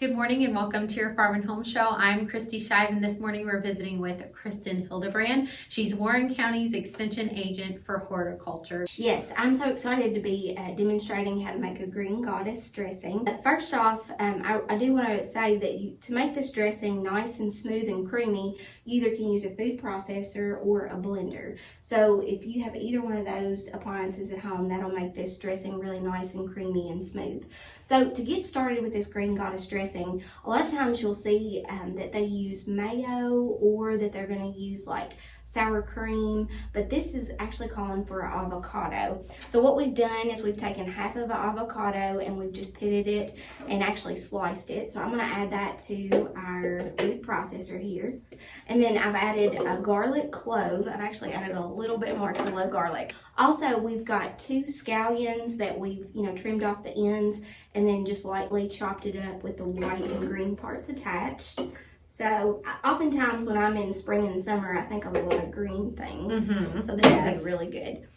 Good morning and welcome to your Farm and Home Show. I'm Kristi Shive, and this morning we're visiting with Kristin Hildabrand. She's Warren County's Extension Agent for Horticulture. Yes, I'm so excited to be demonstrating how to make a green goddess dressing. But first off, I do want to say that to make this dressing nice and smooth and creamy, you either can use a food processor or a blender. So if you have either one of those appliances at home, that'll make this dressing really nice and creamy and smooth. So to get started with this green goddess dressing, a lot of times you'll see that they use mayo or that they're going to use like sour cream, but this is actually calling for avocado. So what we've done is we've taken half of an avocado and we've just pitted it and actually sliced it. So I'm going to add that to our food processor here. And then I've added a garlic clove. I've actually added a little bit more because I love garlic. Also, we've got 2 scallions that we've, trimmed off the ends and then just lightly chopped it up with the white and green parts attached. So oftentimes when I'm in spring and summer, I think of a lot of green things. So this is really good.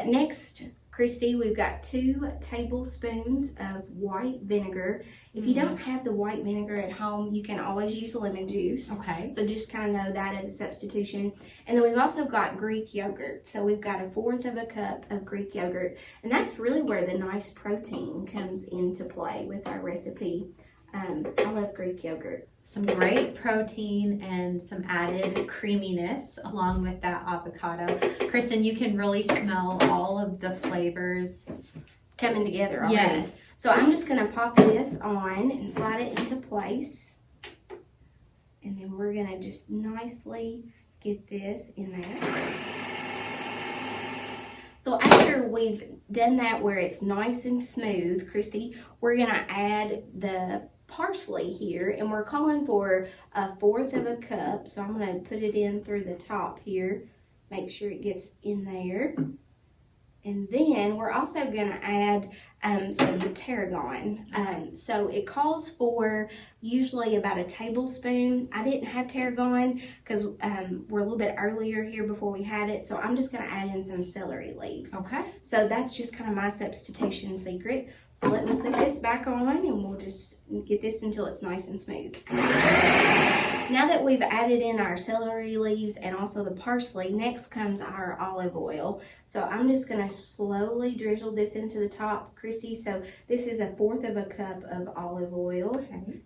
Next, Kristi, we've got 2 tablespoons of white vinegar. If you don't have the white vinegar at home, you can always use lemon juice. Okay. So just kind of know that as a substitution. And then we've also got Greek yogurt. So we've got 1/4 cup of Greek yogurt. And that's really where the nice protein comes into play with our recipe. I love Greek yogurt. Some great protein and some added creaminess along with that avocado. Kristin, you can really smell all of the flavors Coming together already. Yes. So I'm just going to pop this on and slide it into place. And then we're going to just nicely get this in there. So after we've done that where it's nice and smooth, Kristi, we're going to add the parsley here, and we're calling for 1/4 cup. So I'm going to put it in through the top here, make sure it gets in there. And then we're also going to add some tarragon. So it calls for usually about 1 tablespoon. I didn't have tarragon because we're a little bit earlier here before we had it. So I'm just going to add in some celery leaves. Okay. So that's just kind of my substitution secret. So let me put this back on and we'll just get this until it's nice and smooth. Now that we've added in our celery leaves and also the parsley, next comes our olive oil. So I'm just going to slowly drizzle this into the top, Kristi. So this is 1/4 cup of olive oil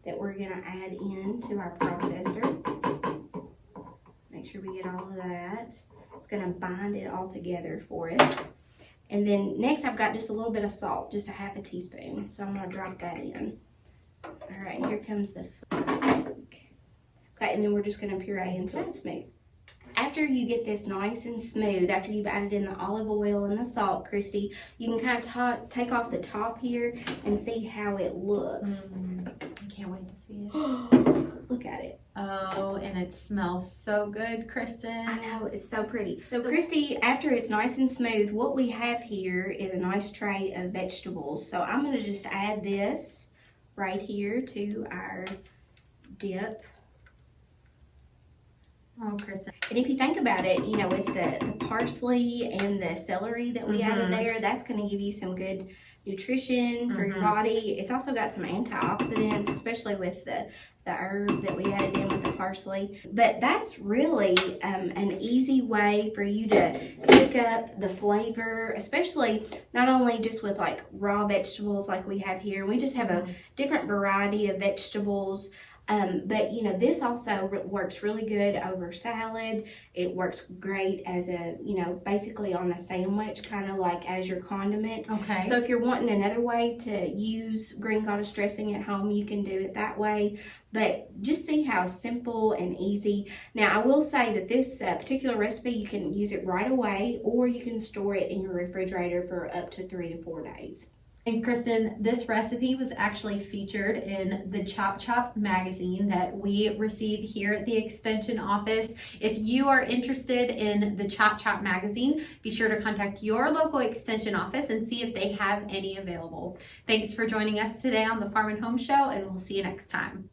that we're going to add into our processor. Make sure we get all of that. It's going to bind it all together for us. And then next I've got just a little bit of salt, just 1/2 teaspoon. So I'm going to drop that in. All right, here comes the okay, and then we're just going to puree until it's smooth. After you get this nice and smooth, after you've added in the olive oil and the salt, Kristi, you can kind of take off the top here and see how it looks. I can't wait to see it. Look at it. Oh, and it smells so good, Kristin. I know, it's so pretty. So Kristi, after it's nice and smooth, what we have here is a nice tray of vegetables. So I'm going to just add this right here to our dip. Oh, Kristin. And if you think about it, with the parsley and the celery that we added there, that's going to give you some good nutrition for your body. It's also got some antioxidants, especially with the herb that we added in with the parsley. But that's really an easy way for you to pick up the flavor, especially not only just with like raw vegetables like we have here. We just have a different variety of vegetables. But this also works really good over salad. It works great as basically on a sandwich, kind of like as your condiment. Okay. So if you're wanting another way to use green goddess dressing at home, you can do it that way. But just see how simple and easy. Now, I will say that this particular recipe, you can use it right away, or you can store it in your refrigerator for up to 3 to 4 days. And Kristin, this recipe was actually featured in the Chop Chop magazine that we received here at the Extension office. If you are interested in the Chop Chop magazine, be sure to contact your local Extension office and see if they have any available. Thanks for joining us today on the Farm and Home Show, and we'll see you next time.